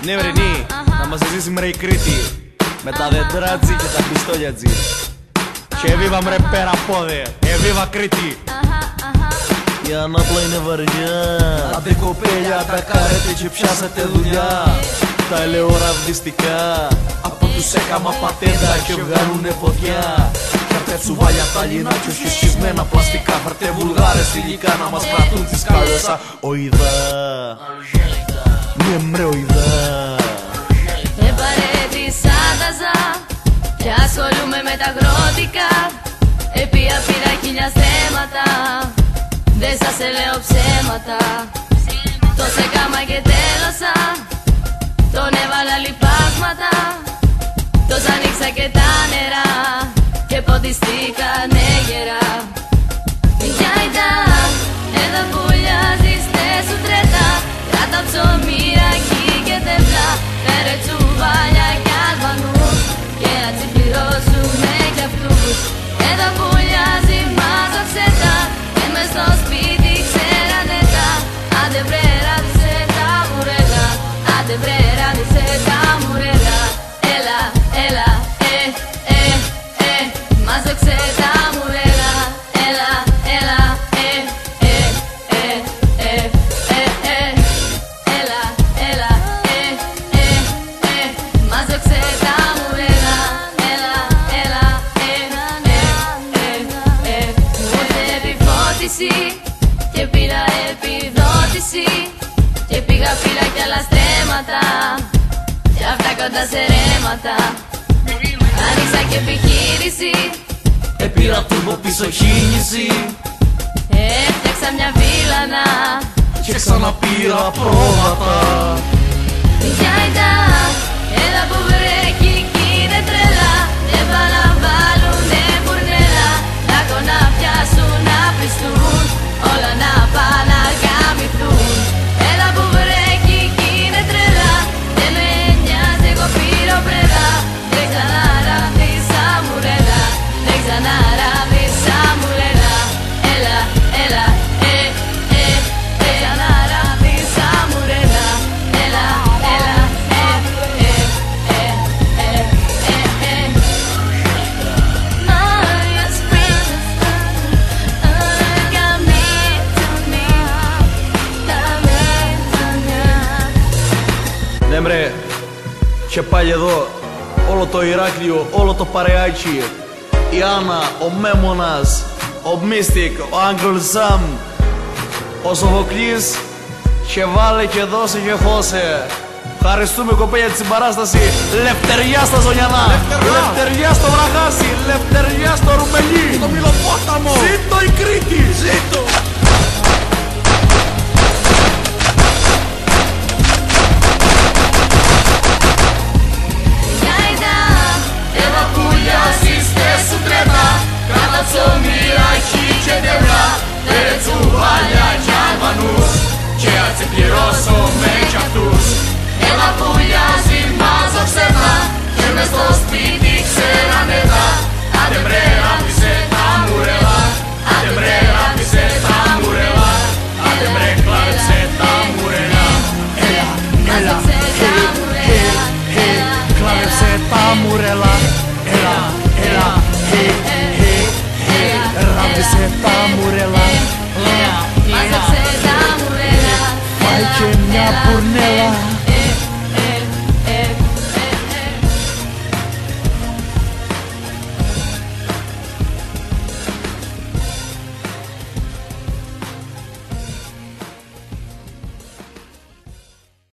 Ναι βρενή, να μας ζήσει σήμερα η Κρήτη με τα δεντράτζι και τα πιστόλιατζι. Και εβίβα μρε πέρα πόδε, εβίβα Κρήτη. Η ανάπλα είναι βαριά. Άντε κοπέλια, τα κάρετε και πιάσατε δουλειά. Τα λέω ραβδιστικά από τους έκαμα πατέντα και βγάνουνε φωτιά. Φέρτε τσουβάλια τα λινά και σχισμένα πλαστικά. Φέρτε βουλγάρες υλικά να μας κρατούν τις κάλεσα. Οιδά, ναι μρε οιδά. Επαρέτησα τα ζά και ασχολούμαι με τα αγρότικα. Επία πήρα χίλια θέματα, δεν σας λέω ψέματα. Το σεκάμα και τέλωσα, τον έβαλα λιπάσματα. Τους ανοίξα και τα νερά και ποτιστήκανε γερά. Γιάιντα, εδώ πουλιάζεις σου τρέτα. Κράτα ψωμί, ρακί και τευλά. Φέρε τσουβάλια κι Αλβανούς και να τσιπληρώσουμε κι αυτούς. Εδώ πουλιάζει μάζοψε τα και μες στο σπίτι ξέρανε τα. Άντε βρε ράβησε τα μουρέλα, άντε βρε ράβησε τα μουρέλα. Έλα, έλα, μάζοξε τα μουρέλα. Έλα, έλα, έλα, έλα, μάζοξε τα μουρέλα. Έλα, έλα, μου ήρθε επιφώτιση και πήρα επιδότηση και πήγα πήρα κι άλλα στρέμματα κι αυτά κοντά σε ρέματα. Άνοιξα και επιχείρηση, Επήρα τουρμπο πίσω κίνηση έφτιαξα μια βίλανα και ξαναπήρα πρόβατα. Γιάιντα, έλα που βρέχει κι είναι τρελά. Δεν πάνε να βάλουνε μπουρνέλα, να κονά πιάσουν να πιστούν, όλα να πάνε να γαμηθούν. Έλα που βρέχει κι είναι τρελά, δεν με νοιάζει εγώ πήρω πρέδα. Δεν ξαναράβησα μουρέλα, δεν ξαναράβησα μουρέλα. Έλα, έλα, δεν ξαναράβησα μουρέλα. Έλα, έλα, Maria Springs, got me to me, Ναι μρε, και πάλι εδώ όλο το Ηράκλειο, όλο το Παρεάκι, η Άννα, ο Μέμονας, ο Μίστικ, ο Άγγελ Ζαμ, ο Σοφοκλής και βάλε και δώσε και χώσε. Ευχαριστούμε κοπέλια της συμπαράσταση. Λευτεριά στα Ζωνιανά, λευτεριά στο Βραχάσι, λευτεριά στο Ρουμελί, στο Μιλοπόταμο. Ζήτω η Κρήτη, ζήτω. εδώ πουλιάζεις σου τρέτα. Κράτα ψωμί, ραχί και τευλά. Φέρε τσουβάλια κι Αλβανούς και να τσιπληρώσουμε κι αυτούς. Έλα πουλιάζει μάζοψε τα και μες στο σπίτι ξέρανε τα. Άντε μπρε ράβησε τα μουρέλα, άντε μπρε ράβησε τα μουρέλα. Άντε μπρε κλάψε τα μουρέλα. Έλα, έλα, Κλάβεψε τα μουρέλα. Έλα, έλα, ράβησε τα μουρέλα. μάζοψε τα μουρέλα. Πάει και μια πουρνέλα.